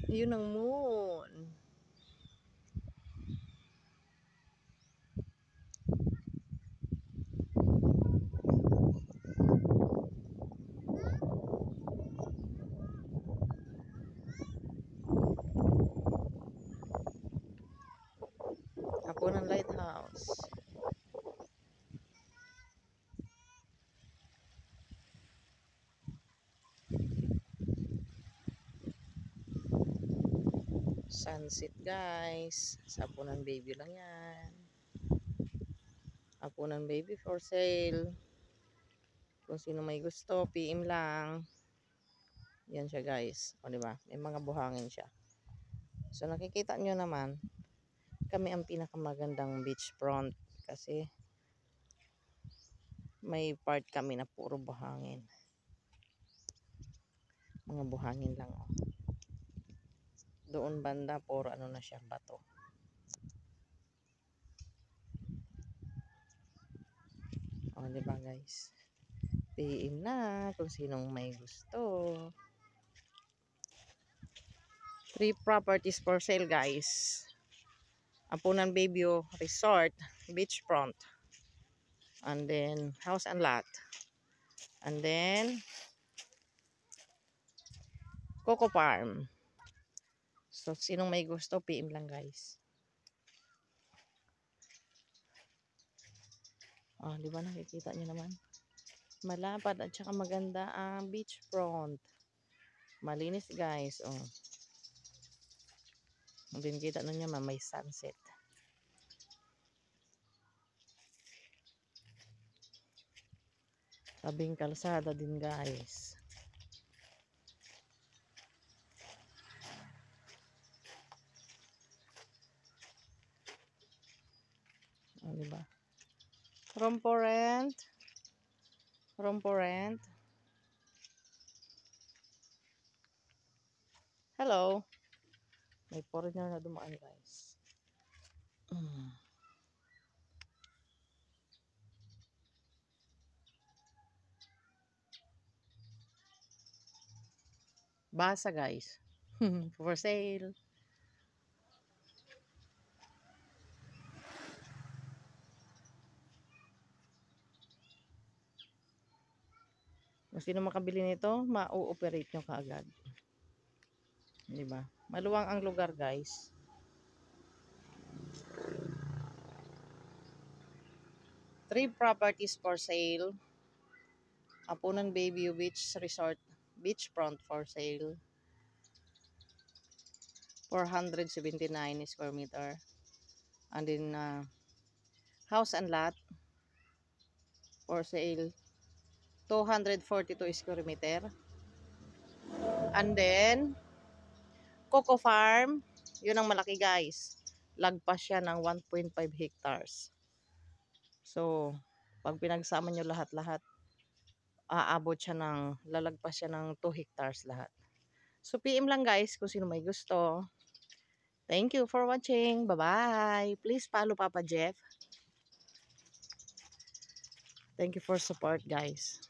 Yun ang moon. Hapunan Lighthouse. Sunset guys. Sa Hapunan Baby lang yan. Hapunan Baby for sale. Kung sino may gusto, PM lang. Yan siya guys. O diba? May mga buhangin siya. So nakikita nyo naman, kami ang pinakamagandang beachfront kasi may part kami na puro buhangin. Mga buhangin lang oh. Doon banda puro ano na siya, bato. O diba guys? PM na kung sinong may gusto. 3 properties for sale guys. Hapunan Bayview Resort, beachfront. And then house and lot. And then Coco Farm. So sinong may gusto, PM lang guys. Oh, di ba nakikita niyo naman? Malapad at saka maganda ang beachfront. Malinis guys, oh. Din kita nun niya may sunset. Tabing kalsada din guys. Oh, di ba? Room for rent. Room for rent. Hello. May foreigner na dumaan guys. Basa guys. For sale. Kung sino makabili nito, ma-ooperate nyo kaagad. Diba? Maluwang ang lugar guys. Three properties for sale. Hapunan Bayview Beach Resort, beachfront for sale. 479 square meter. And then house and lot for sale. 242 square meter. And then Coco Farm, yun ang malaki guys. Lagpas siya ng 1.5 hectares. So, pag pinagsama nyo lahat-lahat, aabot siya ng, lalagpas siya ng 2 hectares lahat. So, PM lang guys kung sino may gusto. Thank you for watching. Bye-bye. Please follow Papa Jeff. Thank you for support guys.